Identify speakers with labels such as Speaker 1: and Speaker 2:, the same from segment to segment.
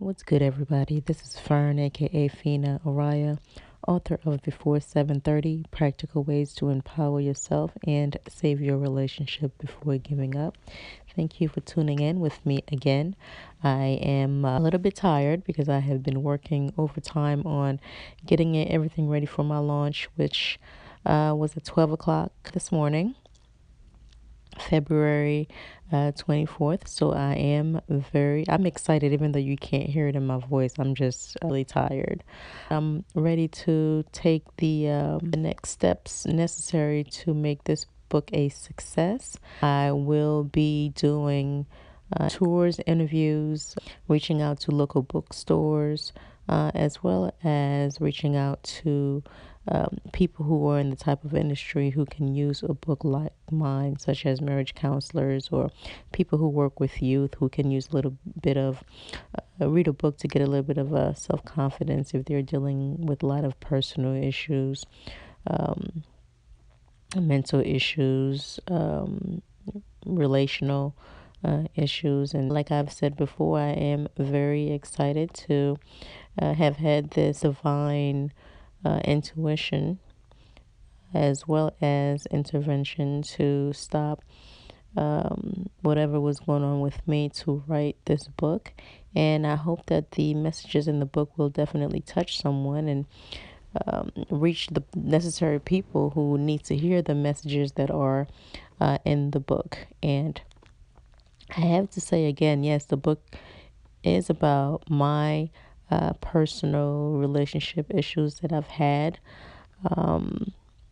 Speaker 1: What's good, everybody? This is Fern, aka Fina Araya, author of Before 7:30 Practical Ways to Empower Yourself and Save Your Relationship Before Giving Up. Thank you for tuning in with me again. I am a little bit tired because I have been working overtime on getting everything ready for my launch, which was at 12 o'clock this morning. February 24th. So I'm excited, even though you can't hear it in my voice. I'm just really tired. I'm ready to take the next steps necessary to make this book a success. I will be doing tours, interviews, reaching out to local bookstores, as well as reaching out to people who are in the type of industry who can use a book like mine, such as marriage counselors or people who work with youth who can use a little bit of read a book to get a little bit of self-confidence if they're dealing with a lot of personal issues, mental issues, relational issues. And like I've said before, I am very excited to have had this divine intuition as well as intervention to stop whatever was going on with me to write this book. And I hope that the messages in the book will definitely touch someone and reach the necessary people who need to hear the messages that are in the book. And I have to say again, yes, the book is about my personal relationship issues that I've had,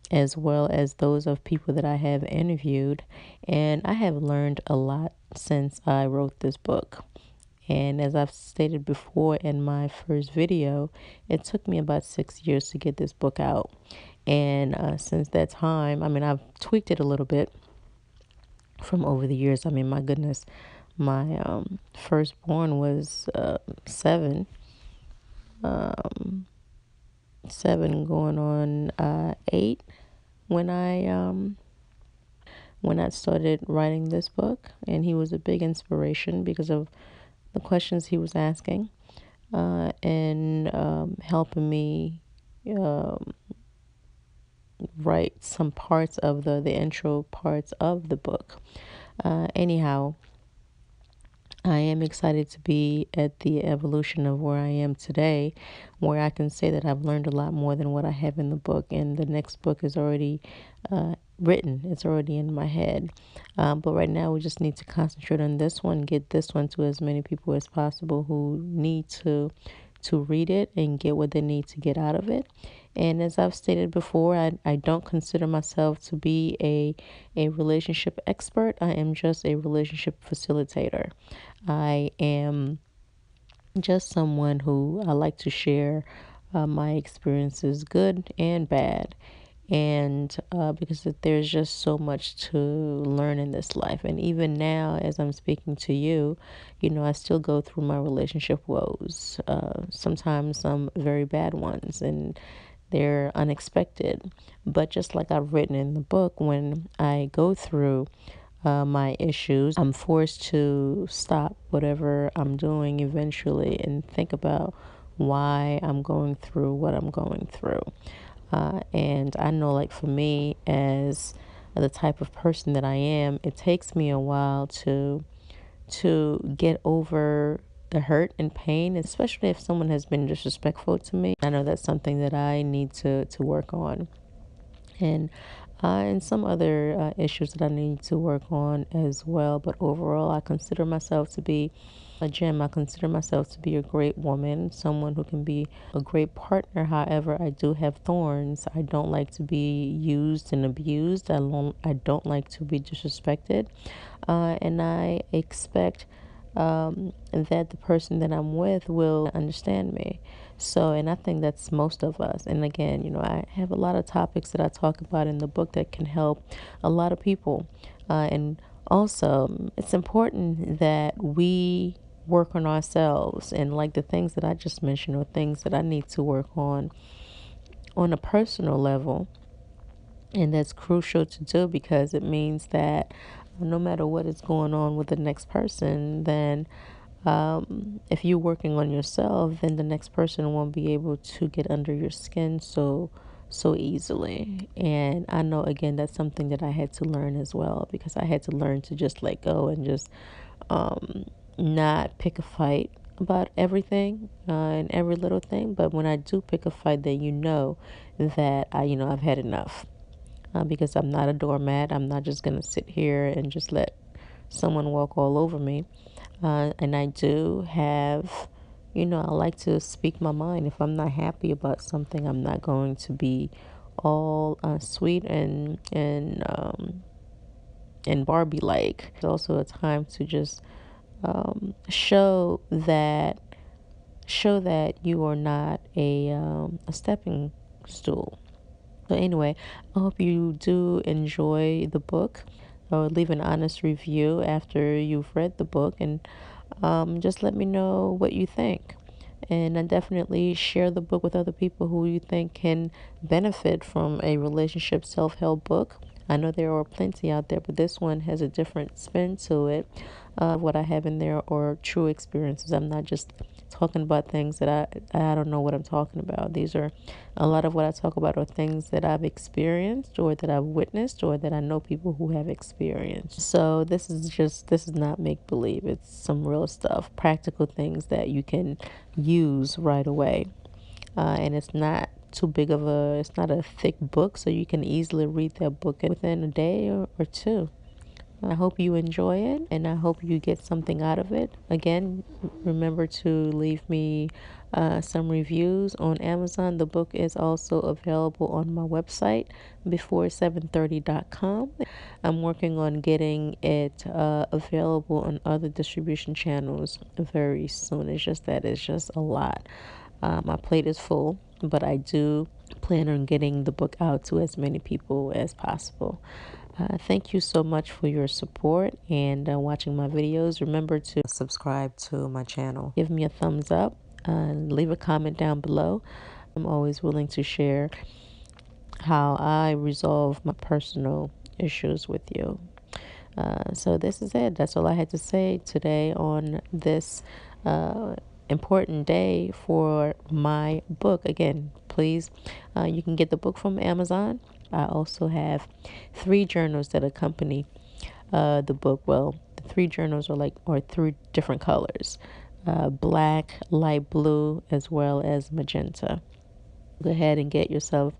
Speaker 1: as well as those of people that I have interviewed. And I have learned a lot since I wrote this book. And as I've stated before in my first video, it took me about 6 years to get this book out. And since that time, I've tweaked it a little bit from over the years. My goodness, my firstborn was 7, 7 going on 8 when I started writing this book, and he was a big inspiration because of the questions he was asking, and helping me write some parts of the intro parts of the book. Anyhow, I am excited to be at the evolution of where I am today, where I can say that I've learned a lot more than what I have in the book. And the next book is already written. It's already in my head. But right now we just need to concentrate on this one, get this one to as many people as possible who need to read it and get what they need to get out of it. And as I've stated before, I don't consider myself to be a relationship expert. I am just a relationship facilitator. I am just someone who I like to share my experiences, good and bad. And because there's just so much to learn in this life. And even now, as I'm speaking to you, I still go through my relationship woes, sometimes some very bad ones, and they're unexpected. But just like I've written in the book, when I go through my issues, I'm forced to stop whatever I'm doing eventually and think about why I'm going through what I'm going through. And I know, like, for me, as the type of person that I am, it takes me a while to get over the hurt and pain, especially if someone has been disrespectful to me. I know that's something that I need to work on. And some other issues that I need to work on as well. But overall, I consider myself to be a gem. I consider myself to be a great woman, someone who can be a great partner. However, I do have thorns. I don't like to be used and abused. I don't like to be disrespected. And I expect that the person that I'm with will understand me. So, and I think that's most of us. And again, I have a lot of topics that I talk about in the book that can help a lot of people. And also, it's important that we work on ourselves, and like the things that I just mentioned or things that I need to work on a personal level. And that's crucial to do because it means that no matter what is going on with the next person, then If you're working on yourself, then the next person won't be able to get under your skin so easily. And I know, again, that's something that I had to learn as well, because I had to learn to just let go and just not pick a fight about everything and every little thing. But when I do pick a fight, then that I've had enough, because I'm not a doormat. I'm not just gonna sit here and just let someone walk all over me. And I do have, I like to speak my mind. If I'm not happy about something, I'm not going to be all sweet and Barbie like. It's also a time to just show that you are not a stepping stool. So anyway, I hope you do enjoy the book, or leave an honest review after you've read the book, and just let me know what you think. And definitely share the book with other people who you think can benefit from a relationship self-help book. I know there are plenty out there, but this one has a different spin to it. What I have in there are true experiences. I'm not just talking about things that I don't know what I'm talking about. These are a lot of what I talk about are things that I've experienced, or that I've witnessed, or that I know people who have experienced. So this is not make believe. It's some real stuff, practical things that you can use right away. And it's not a thick book, so you can easily read that book within a day or two. I hope you enjoy it, and I hope you get something out of it. Again, remember to leave me some reviews on Amazon. The book is also available on my website, before730.com. I'm working on getting it available on other distribution channels very soon. It's just a lot. My plate is full, but I do plan on getting the book out to as many people as possible. Thank you so much for your support and watching my videos. Remember to subscribe to my channel. Give me a thumbs up and leave a comment down below. I'm always willing to share how I resolve my personal issues with you. So this is it. That's all I had to say today on this important day for my book. Again, please, you can get the book from Amazon. I also have 3 journals that accompany the book. Well, the 3 journals are 3 different colors: black, light blue, as well as magenta. Go ahead and get yourself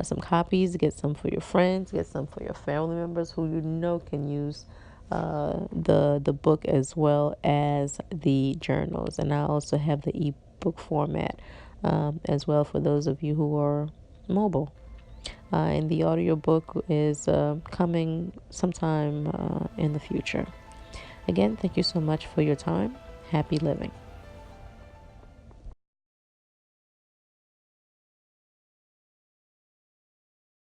Speaker 1: some copies. Get some for your friends. Get some for your family members who you know can use the book as well as the journals. And I also have the ebook format as well for those of you who are mobile. And the audiobook is coming sometime in the future. Again, thank you so much for your time. Happy living.